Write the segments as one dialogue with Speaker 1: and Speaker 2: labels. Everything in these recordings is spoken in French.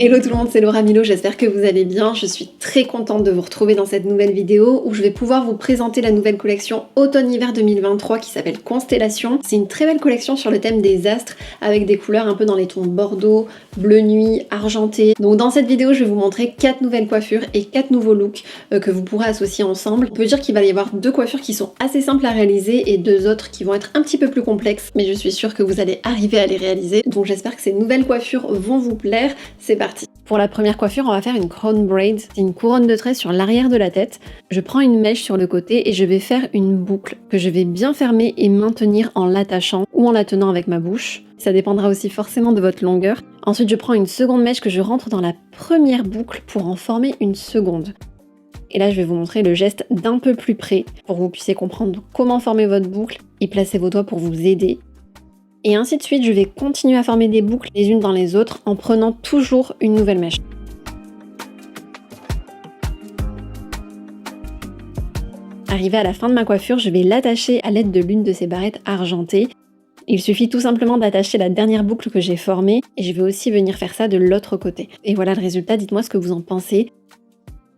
Speaker 1: Hello tout le monde, c'est Laura Milo, j'espère que vous allez bien. Je suis très contente de vous retrouver dans cette nouvelle vidéo où je vais pouvoir vous présenter la nouvelle collection automne-hiver 2023 qui s'appelle Constellation. C'est une très belle collection sur le thème des astres avec des couleurs un peu dans les tons bordeaux, bleu nuit, argenté. Donc dans cette vidéo, je vais vous montrer 4 nouvelles coiffures et 4 nouveaux looks que vous pourrez associer ensemble. On peut dire qu'il va y avoir 2 coiffures qui sont assez simples à réaliser et 2 autres qui vont être un petit peu plus complexes, mais je suis sûre que vous allez arriver à les réaliser. Donc j'espère que ces nouvelles coiffures vont vous plaire. C'est parti. Pour la première coiffure, on va faire une crown braid. C'est une couronne de tresses sur l'arrière de la tête. Je prends une mèche sur le côté et je vais faire une boucle que je vais bien fermer et maintenir en l'attachant ou en la tenant avec ma bouche. Ça dépendra aussi forcément de votre longueur. Ensuite, je prends une seconde mèche que je rentre dans la première boucle pour en former une seconde. Et là, je vais vous montrer le geste d'un peu plus près pour que vous puissiez comprendre comment former votre boucle et placer vos doigts pour vous aider. Et ainsi de suite, je vais continuer à former des boucles les unes dans les autres en prenant toujours une nouvelle mèche. Arrivé à la fin de ma coiffure, je vais l'attacher à l'aide de l'une de ces barrettes argentées. Il suffit tout simplement d'attacher la dernière boucle que j'ai formée et je vais aussi venir faire ça de l'autre côté. Et voilà le résultat, dites-moi ce que vous en pensez.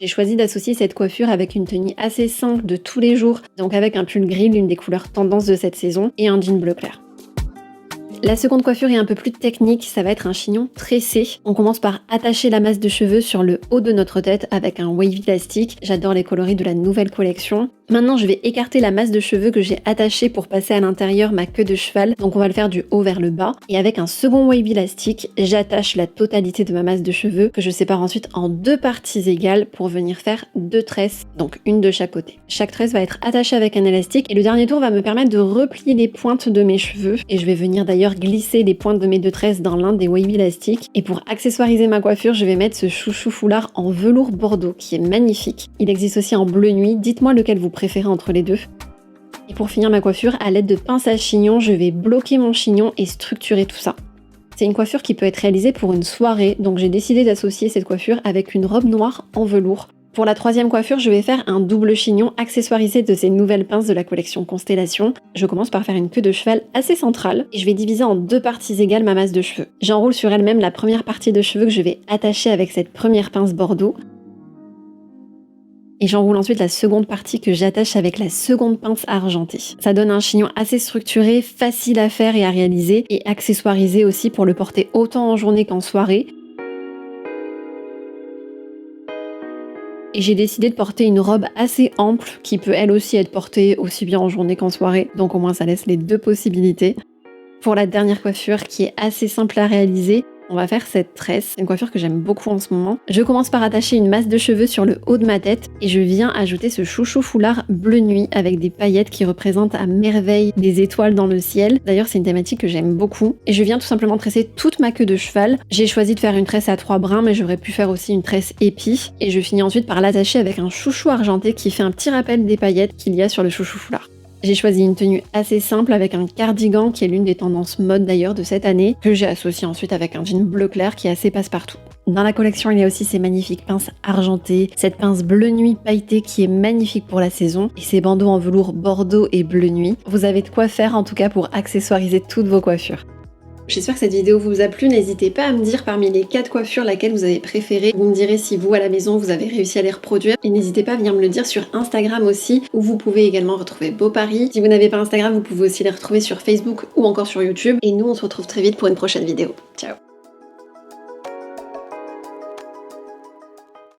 Speaker 1: J'ai choisi d'associer cette coiffure avec une tenue assez simple de tous les jours, donc avec un pull gris, l'une des couleurs tendance de cette saison, et un jean bleu clair. La seconde coiffure est un peu plus technique, ça va être un chignon tressé. On commence par attacher la masse de cheveux sur le haut de notre tête avec un wavy élastique. J'adore les coloris de la nouvelle collection. Maintenant, je vais écarter la masse de cheveux que j'ai attachée pour passer à l'intérieur ma queue de cheval. Donc on va le faire du haut vers le bas. Et avec un second wavy élastique, j'attache la totalité de ma masse de cheveux que je sépare ensuite en 2 parties égales pour venir faire 2 tresses, donc une de chaque côté. Chaque tresse va être attachée avec un élastique et le dernier tour va me permettre de replier les pointes de mes cheveux. Et je vais venir d'ailleurs glisser les pointes de mes 2 tresses dans l'un des wavy élastiques. Et pour accessoiriser ma coiffure, je vais mettre ce chouchou foulard en velours bordeaux qui est magnifique. Il existe aussi en bleu nuit, dites-moi lequel vous préférez entre les deux. Et pour finir ma coiffure, à l'aide de pince à chignon, je vais bloquer mon chignon et structurer tout ça. C'est une coiffure qui peut être réalisée pour une soirée, donc j'ai décidé d'associer cette coiffure avec une robe noire en velours. Pour la troisième coiffure, je vais faire un double chignon accessoirisé de ces nouvelles pinces de la collection Constellation. Je commence par faire une queue de cheval assez centrale et je vais diviser en 2 parties égales ma masse de cheveux. J'enroule sur elle-même la première partie de cheveux que je vais attacher avec cette première pince bordeaux. Et j'enroule ensuite la seconde partie que j'attache avec la seconde pince argentée. Ça donne un chignon assez structuré, facile à faire et à réaliser et accessoirisé aussi pour le porter autant en journée qu'en soirée. Et j'ai décidé de porter une robe assez ample qui peut elle aussi être portée aussi bien en journée qu'en soirée, donc au moins ça laisse les 2 possibilités. Pour la dernière coiffure qui est assez simple à réaliser, on va faire cette tresse, une coiffure que j'aime beaucoup en ce moment. Je commence par attacher une masse de cheveux sur le haut de ma tête et je viens ajouter ce chouchou foulard bleu nuit avec des paillettes qui représentent à merveille des étoiles dans le ciel. D'ailleurs, c'est une thématique que j'aime beaucoup. Et je viens tout simplement tresser toute ma queue de cheval. J'ai choisi de faire une tresse à 3 brins, mais j'aurais pu faire aussi une tresse épi. Et je finis ensuite par l'attacher avec un chouchou argenté qui fait un petit rappel des paillettes qu'il y a sur le chouchou foulard. J'ai choisi une tenue assez simple avec un cardigan qui est l'une des tendances mode d'ailleurs de cette année, que j'ai associé ensuite avec un jean bleu clair qui est assez passe-partout. Dans la collection, il y a aussi ces magnifiques pinces argentées, cette pince bleu nuit pailletée qui est magnifique pour la saison, et ces bandeaux en velours bordeaux et bleu nuit. Vous avez de quoi faire en tout cas pour accessoiriser toutes vos coiffures. J'espère que cette vidéo vous a plu, n'hésitez pas à me dire parmi les 4 coiffures laquelle vous avez préférée. Vous me direz si vous à la maison vous avez réussi à les reproduire et n'hésitez pas à venir me le dire sur Instagram aussi où vous pouvez également retrouver Beau Paris. Si vous n'avez pas Instagram, vous pouvez aussi les retrouver sur Facebook ou encore sur YouTube et nous on se retrouve très vite pour une prochaine vidéo. Ciao.